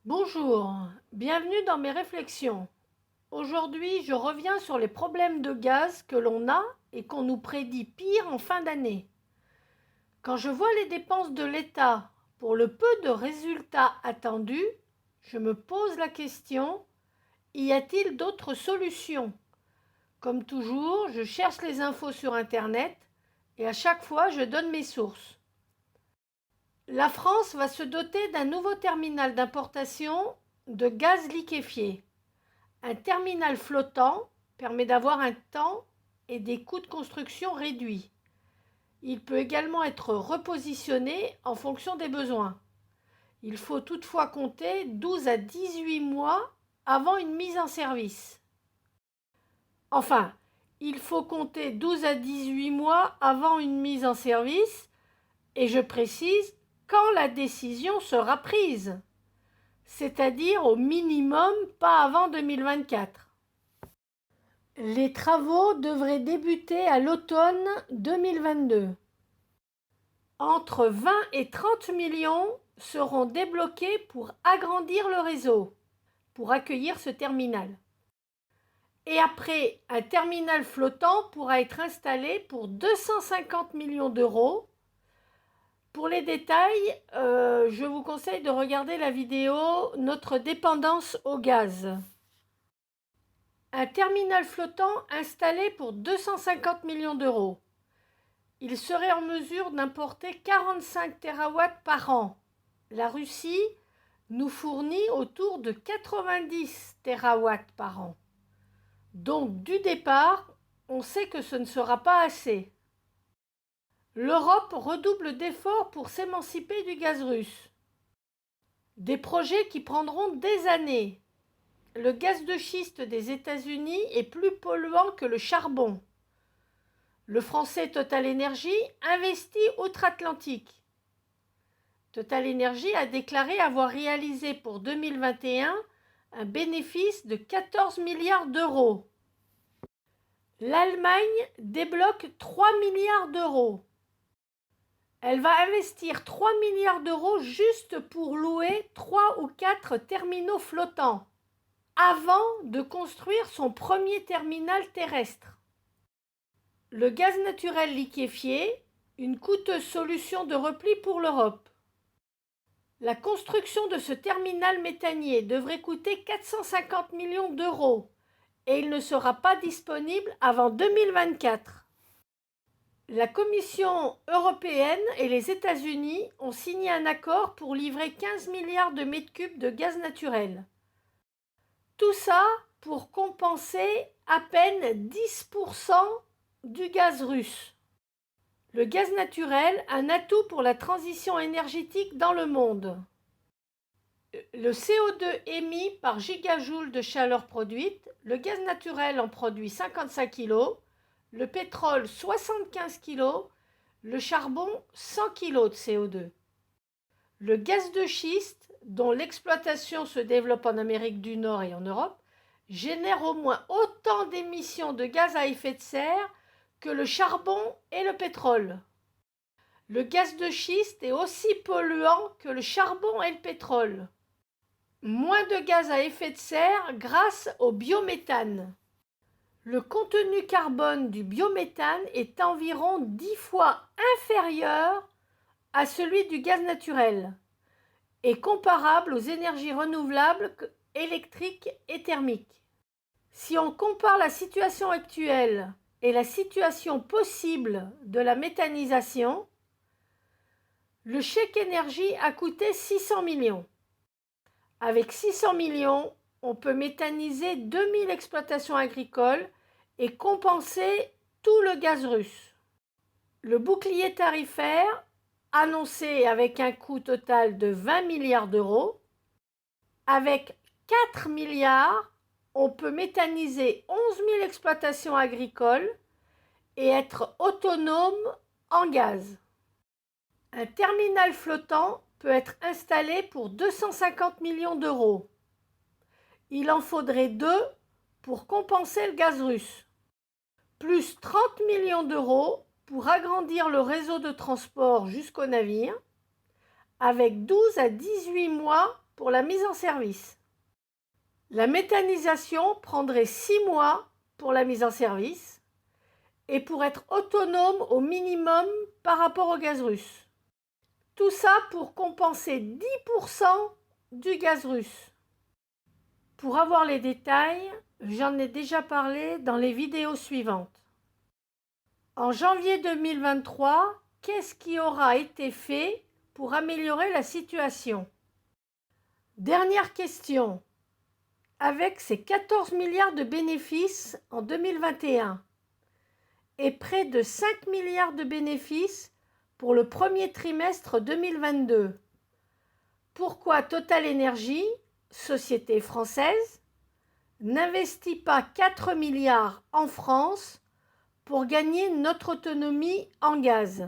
Bonjour, bienvenue dans mes réflexions. Aujourd'hui, je reviens sur les problèmes de gaz que l'on a et qu'on nous prédit pire en fin d'année. Quand je vois les dépenses de l'État pour le peu de résultats attendus, je me pose la question, y a-t-il d'autres solutions? Comme toujours, je cherche les infos sur Internet et à chaque fois, je donne mes sources. La France va se doter d'un nouveau terminal d'importation de gaz liquéfié. Un terminal flottant permet d'avoir un temps et des coûts de construction réduits. Il peut également être repositionné en fonction des besoins. Il faut toutefois compter 12 à 18 mois avant une mise en service. Enfin, il faut compter 12 à 18 mois avant une mise en service, et je précise quand la décision sera prise, c'est-à-dire au minimum pas avant 2024. Les travaux devraient débuter à l'automne 2022. Entre 20 et 30 millions seront débloqués pour agrandir le réseau, pour accueillir ce terminal. Et après, un terminal flottant pourra être installé pour 250 millions d'euros. Pour les détails, je vous conseille de regarder la vidéo Notre dépendance au gaz. Un terminal flottant installé pour 250 millions d'euros. Il serait en mesure d'importer 45 TWh par an. La Russie nous fournit autour de 90 TWh par an. Donc, du départ, on sait que ce ne sera pas assez. L'Europe redouble d'efforts pour s'émanciper du gaz russe. Des projets qui prendront des années. Le gaz de schiste des États-Unis est plus polluant que le charbon. Le français Total Energy investit outre-Atlantique. Total Energy a déclaré avoir réalisé pour 2021 un bénéfice de 14 milliards d'euros. L'Allemagne débloque 3 milliards d'euros. Elle va investir 3 milliards d'euros juste pour louer 3 ou 4 terminaux flottants avant de construire son premier terminal terrestre. Le gaz naturel liquéfié, une coûteuse solution de repli pour l'Europe. La construction de ce terminal méthanier devrait coûter 450 millions d'euros et il ne sera pas disponible avant 2024. La Commission européenne et les États-Unis ont signé un accord pour livrer 15 milliards de mètres cubes de gaz naturel. Tout ça pour compenser à peine 10% du gaz russe. Le gaz naturel, un atout pour la transition énergétique dans le monde. Le CO2 émis par gigajoule de chaleur produite, le gaz naturel en produit 55 kg, le pétrole 75 kg, le charbon 100 kg de CO2. Le gaz de schiste, dont l'exploitation se développe en Amérique du Nord et en Europe, génère au moins autant d'émissions de gaz à effet de serre que le charbon et le pétrole. Le gaz de schiste est aussi polluant que le charbon et le pétrole. Moins de gaz à effet de serre grâce au biométhane. Le contenu carbone du biométhane est environ 10 fois inférieur à celui du gaz naturel et comparable aux énergies renouvelables électriques et thermiques. Si on compare la situation actuelle et la situation possible de la méthanisation, le chèque énergie a coûté 600 millions. Avec 600 millions, on peut méthaniser 2000 exploitations agricoles et compenser tout le gaz russe. Le bouclier tarifaire, annoncé avec un coût total de 20 milliards d'euros, avec 4 milliards, on peut méthaniser 11 000 exploitations agricoles et être autonome en gaz. Un terminal flottant peut être installé pour 250 millions d'euros. Il en faudrait 2 pour compenser le gaz russe. Plus 30 millions d'euros pour agrandir le réseau de transport jusqu'au navire, avec 12 à 18 mois pour la mise en service. La méthanisation prendrait 6 mois pour la mise en service et pour être autonome au minimum par rapport au gaz russe. Tout ça pour compenser 10% du gaz russe. Pour avoir les détails, j'en ai déjà parlé dans les vidéos suivantes. En janvier 2023, qu'est-ce qui aura été fait pour améliorer la situation? Dernière question. Avec ses 14 milliards de bénéfices en 2021 et près de 5 milliards de bénéfices pour le premier trimestre 2022, pourquoi Total Energy, société française, n'investit pas 4 milliards en France pour gagner notre autonomie en gaz?